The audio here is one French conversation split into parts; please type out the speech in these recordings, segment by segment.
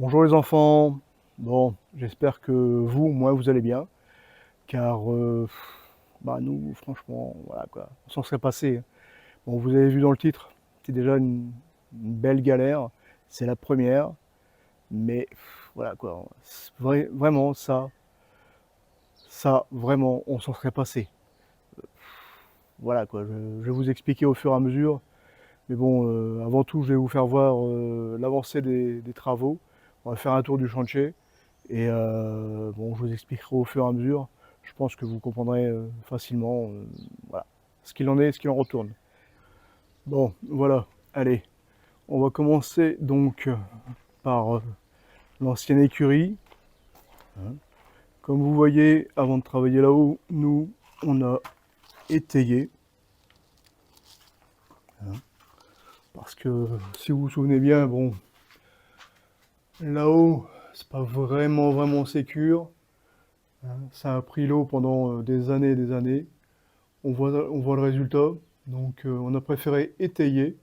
Bonjour les enfants. Bon, j'espère que vous, moi, vous allez bien, car nous, franchement, voilà quoi, on s'en serait passé. Bon, vous avez vu dans le titre, c'est déjà une belle galère, c'est la première, mais voilà quoi, vraiment ça, vraiment, on s'en serait passé. Voilà quoi, je vais vous expliquer au fur et à mesure, mais bon, avant tout, je vais vous faire voir l'avancée des travaux. On va faire un tour du chantier. Et bon, je vous expliquerai au fur et à mesure. Je pense que vous comprendrez facilement voilà, ce qu'il en est et ce qu'il en retourne. Bon, voilà, allez, on va commencer donc par l'ancienne écurie. Hein. Comme vous voyez, avant de travailler là-haut, nous, on a étayé. Hein. Parce que si vous vous souvenez bien, bon, là-haut, c'est pas vraiment sécure. Hein. Ça a pris l'eau pendant des années et des années. On voit le résultat. Donc on a préféré étayer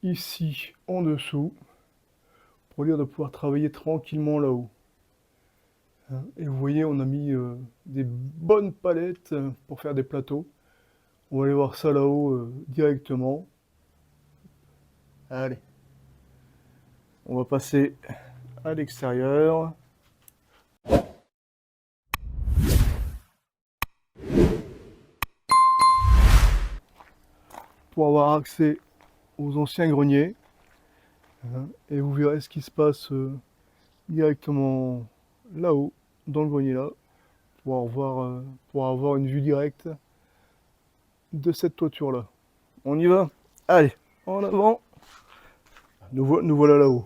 ici en dessous pour dire de pouvoir travailler tranquillement là-haut. Hein. Et vous voyez, on a mis des bonnes palettes pour faire des plateaux. On va aller voir ça là-haut directement. Allez, on va passer à l'extérieur. Pour avoir accès aux anciens greniers. Hein, et vous verrez ce qui se passe directement là-haut, dans le grenier là, pour avoir une vue directe de cette toiture là. On y va? Allez, en avant. Nous voilà là-haut.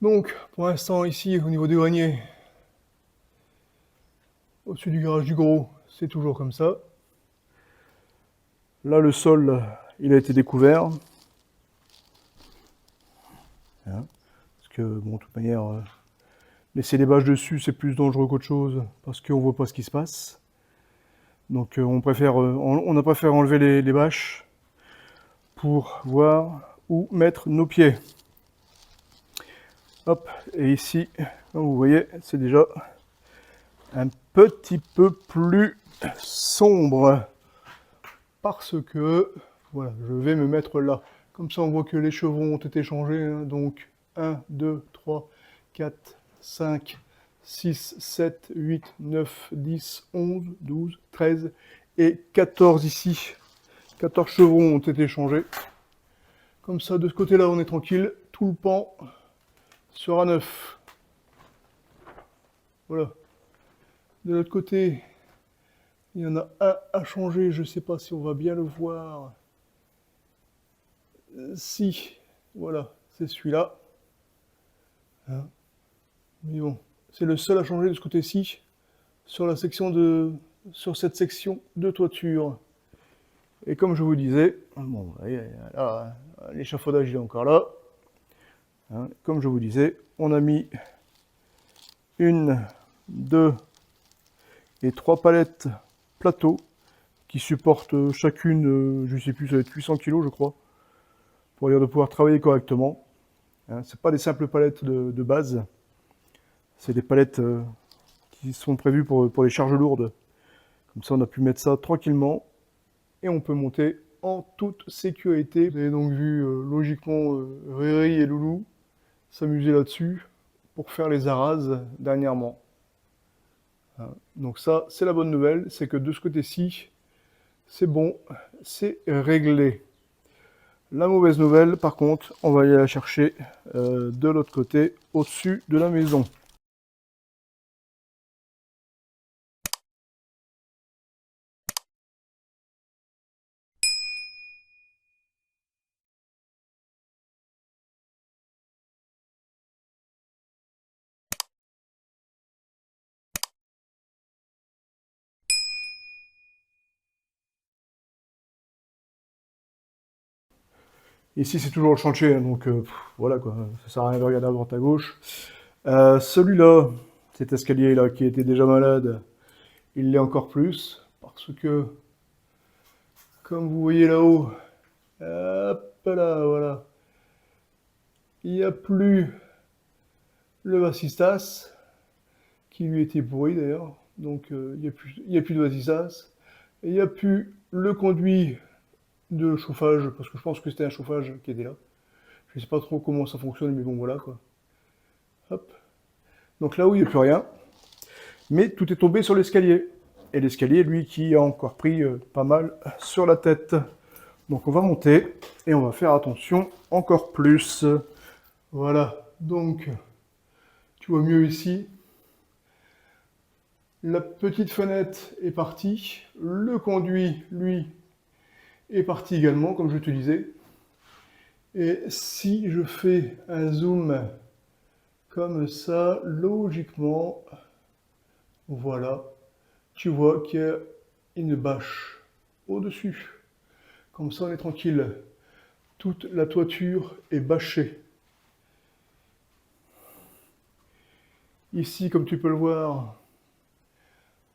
Donc, pour l'instant, ici, au niveau du grenier, au-dessus du garage du gros, c'est toujours comme ça. Là, le sol, il a été découvert. Hein, parce que, bon, de toute manière, laisser les bâches dessus, c'est plus dangereux qu'autre chose, parce qu'on voit pas ce qui se passe. Donc, on a préféré enlever les bâches pour voir où mettre nos pieds. Hop, et ici, comme vous voyez, c'est déjà un petit peu plus sombre. Parce que, voilà, je vais me mettre là. Comme ça, on voit que les chevrons ont été changés. Hein, donc, 1, 2, 3, 4, 5, 6, 7, 8, 9, 10, 11, 12, 13 et 14 ici. 14 chevrons ont été changés. Comme ça, de ce côté-là, on est tranquille. Tout le pan sera neuf. Voilà. De l'autre côté, il y en a un à changer. Je ne sais pas si on va bien le voir. Si, voilà, c'est celui-là. Hein. Mais bon, c'est le seul à changer de ce côté-ci sur cette section de toiture. Et comme je vous disais, bon, vous voyez, là, l'échafaudage il est encore là. Hein, comme je vous disais, on a mis une, deux et trois palettes plateau qui supportent chacune, je ne sais plus, ça va être 800 kg je crois, pour dire de pouvoir travailler correctement. Hein, c'est pas des simples palettes de base, c'est des palettes qui sont prévues pour les charges lourdes. Comme ça, on a pu mettre ça tranquillement et on peut monter en toute sécurité. Vous avez donc vu logiquement Riri et Loulou s'amuser là-dessus pour faire les arases dernièrement. Hein. Donc ça, c'est la bonne nouvelle, c'est que de ce côté-ci, c'est bon, c'est réglé. La mauvaise nouvelle, par contre, on va aller la chercher de l'autre côté, au-dessus de la maison. Ici, c'est toujours le chantier, hein, donc voilà quoi, ça sert à rien de regarder à droite à gauche. Celui-là, cet escalier-là, qui était déjà malade, il l'est encore plus, parce que, comme vous voyez là-haut, hop là, voilà, il n'y a plus le vasistas, qui lui était pourri d'ailleurs, donc il n'y a plus de vasistas, et il n'y a plus le conduit de chauffage, parce que je pense que c'était un chauffage qui était là. Je ne sais pas trop comment ça fonctionne, mais bon voilà quoi. Hop. Donc là où il n'y a plus rien, mais tout est tombé sur l'escalier. Et l'escalier, lui, qui a encore pris pas mal sur la tête. Donc on va monter et on va faire attention encore plus. Voilà, donc tu vois mieux ici. La petite fenêtre est partie. Le conduit, lui, est parti également, comme je te disais. Et si je fais un zoom comme ça, logiquement, voilà, tu vois qu'il y a une bâche au-dessus. Comme ça, on est tranquille. Toute la toiture est bâchée. Ici, comme tu peux le voir,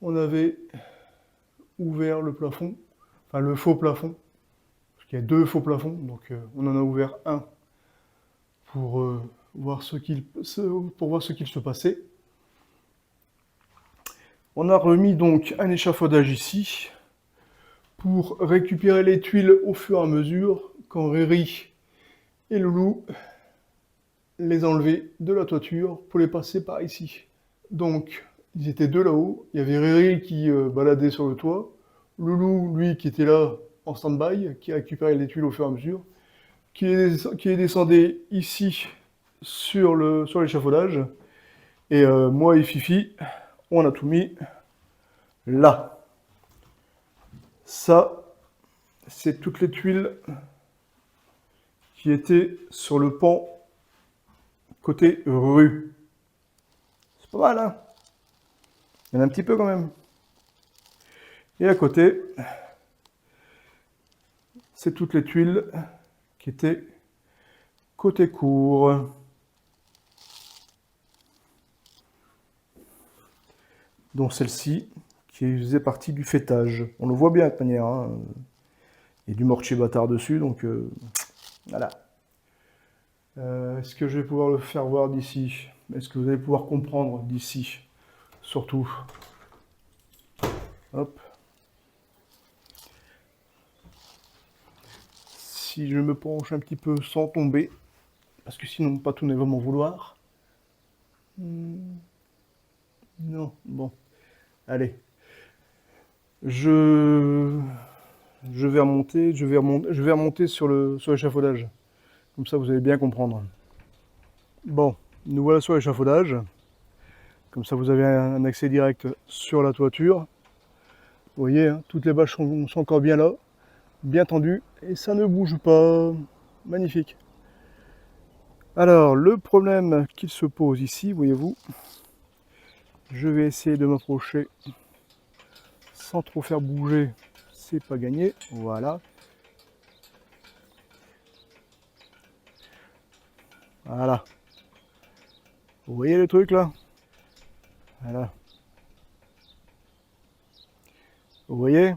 on avait ouvert le plafond, enfin le faux plafond, parce qu'il y a deux faux plafonds, donc on en a ouvert un pour voir ce qu'il se passait. On a remis donc un échafaudage ici pour récupérer les tuiles au fur et à mesure quand Riri et Loulou les enlevaient de la toiture pour les passer par ici. Donc ils étaient deux là-haut, il y avait Riri qui baladait sur le toit, Loulou lui qui était là en stand-by, qui récupérait les tuiles au fur et à mesure, qui les descendait ici sur l'échafaudage, et moi et Fifi, on a tout mis là. Ça, c'est toutes les tuiles qui étaient sur le pan côté rue. C'est pas mal, hein? Il y en a un petit peu quand même. Et à côté, c'est toutes les tuiles qui étaient côté cour. Dont celle-ci, qui faisait partie du fêtage. On le voit bien de toute manière, hein. Il y a du mortier bâtard dessus, donc voilà. Est-ce que je vais pouvoir le faire voir d'ici? Est-ce que vous allez pouvoir comprendre d'ici? Surtout. Hop. Si je me penche un petit peu sans tomber, parce que sinon pas tout n'est vraiment vouloir. Non, bon. Allez. Je vais remonter sur l'échafaudage. Comme ça, vous allez bien comprendre. Bon, nous voilà sur l'échafaudage. Comme ça, vous avez un accès direct sur la toiture. Vous voyez, hein, toutes les bâches sont encore bien là, bien tendues, et ça ne bouge pas. Magnifique. Alors, le problème qu'il se pose ici, voyez-vous, je vais essayer de m'approcher sans trop faire bouger. C'est pas gagné. Voilà. Voilà. Vous voyez le truc là? Voilà. Vous voyez?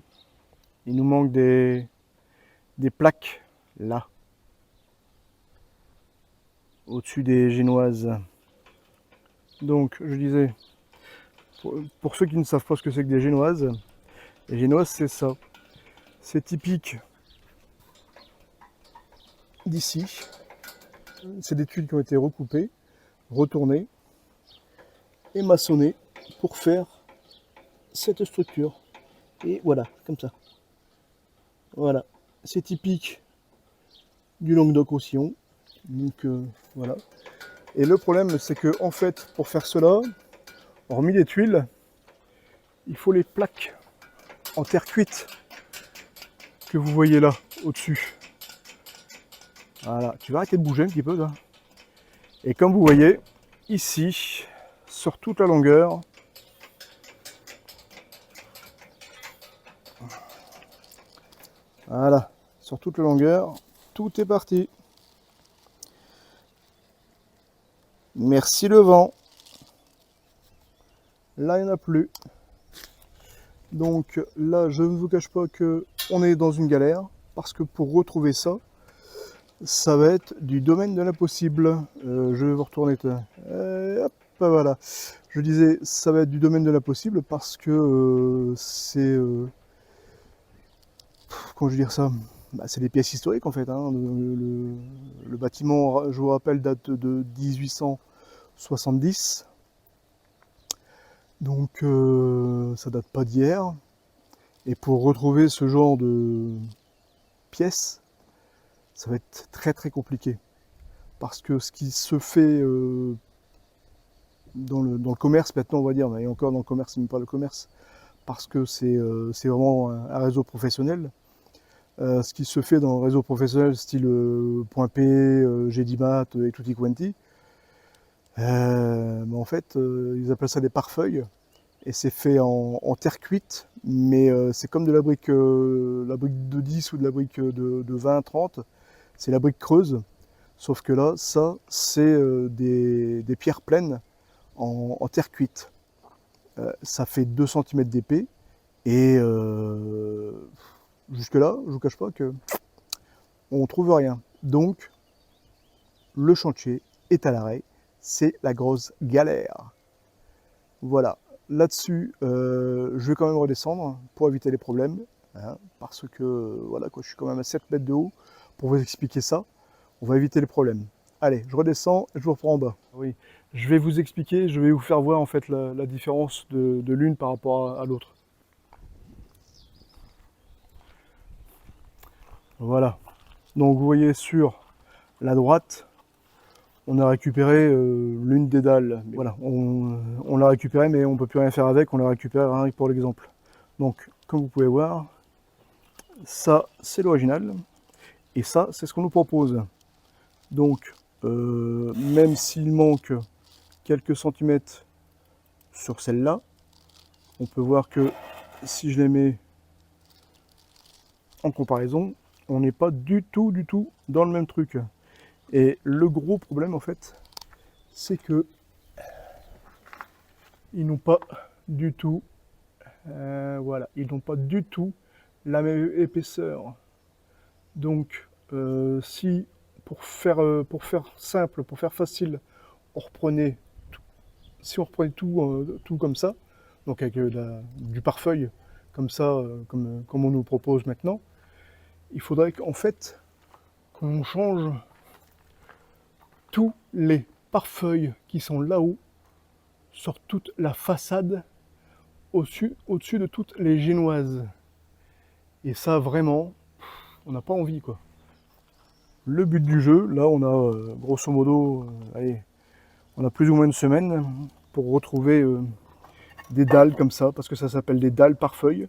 Il nous manque des plaques là. Au-dessus des génoises. Donc, je disais, pour ceux qui ne savent pas ce que c'est que des génoises, les génoises c'est ça. C'est typique d'ici. C'est des tuiles qui ont été recoupées, retournées et maçonnées pour faire cette structure. Et voilà, comme ça. Voilà, c'est typique du Languedoc-Roussillon. Donc voilà. Et le problème, c'est que en fait, pour faire cela, hormis les tuiles, il faut les plaques en terre cuite que vous voyez là, au-dessus. Voilà, tu vas arrêter de bouger un petit peu là. Et comme vous voyez, ici, sur toute la longueur, voilà, sur toute la longueur, tout est parti. Merci le vent. Là, il n'y en a plus. Donc là, je ne vous cache pas que on est dans une galère, parce que pour retrouver ça, ça va être du domaine de l'impossible. Je vais vous retourner. Hop, voilà. Je disais, ça va être du domaine de l'impossible parce que c'est... comment je veux dire ça? Bah, c'est des pièces historiques en fait. Hein. Le bâtiment, je vous rappelle, date de 1870. Donc ça date pas d'hier. Et pour retrouver ce genre de pièces, ça va être très très compliqué. Parce que ce qui se fait dans le commerce maintenant, on va dire, et encore dans le commerce, c'est même pas le commerce, parce que c'est vraiment un réseau professionnel. Ce qui se fait dans le réseau professionnel, style Point P, GDMat et Tutti Quanti, en fait, ils appellent ça des pare-feuilles. Et c'est fait en terre cuite, mais c'est comme de la brique de 10 ou de la brique de 20-30, c'est la brique creuse, sauf que là, ça, c'est des pierres pleines en terre cuite. Ça fait 2 cm d'épais, et jusque là, je vous cache pas que on trouve rien. Donc, le chantier est à l'arrêt, c'est la grosse galère. Voilà. Là-dessus, je vais quand même redescendre pour éviter les problèmes, hein, parce que voilà, quoi, je suis quand même à 7 mètres de haut pour vous expliquer ça. On va éviter les problèmes. Allez, je redescends et je vous reprends en bas. Oui, je vais vous expliquer, je vais vous faire voir en fait la différence de l'une par rapport à l'autre. Voilà. Donc vous voyez sur la droite, on a récupéré l'une des dalles. Voilà, on l'a récupéré, mais on ne peut plus rien faire avec, on l'a récupéré rien que pour l'exemple. Donc, comme vous pouvez voir, ça c'est l'original, et ça c'est ce qu'on nous propose. Donc, même s'il manque quelques centimètres sur celle-là, on peut voir que si je les mets en comparaison, on n'est pas du tout dans le même truc. Et le gros problème en fait, c'est que ils n'ont pas du tout, voilà, ils n'ont pas du tout la même épaisseur. Donc, si pour faire simple, pour faire facile, on reprenait tout, si on reprenait tout comme ça, donc avec du pare-feuille comme ça, comme on nous propose maintenant, il faudrait qu'en fait qu'on change tous les pare-feuilles qui sont là-haut sur toute la façade au-dessus de toutes les génoises. Et ça, vraiment, on n'a pas envie, quoi. Le but du jeu, là, on a grosso modo, allez, on a plus ou moins une semaine pour retrouver des dalles comme ça, parce que ça s'appelle des dalles pare-feuille.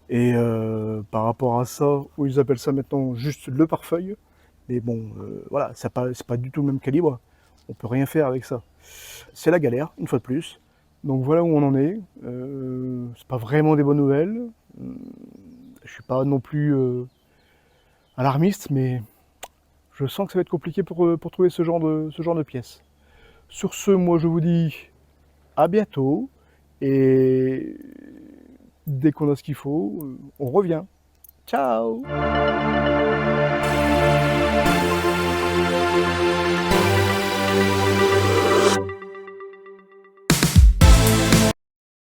Et par rapport à ça, où ils appellent ça maintenant juste le pare-feuille, mais bon, voilà, c'est pas du tout le même calibre. On peut rien faire avec ça. C'est la galère, une fois de plus. Donc voilà où on en est. C'est pas vraiment des bonnes nouvelles. Je suis pas non plus alarmiste, mais je sens que ça va être compliqué pour trouver ce genre de pièces. Sur ce, moi je vous dis à bientôt, et dès qu'on a ce qu'il faut, on revient. Ciao!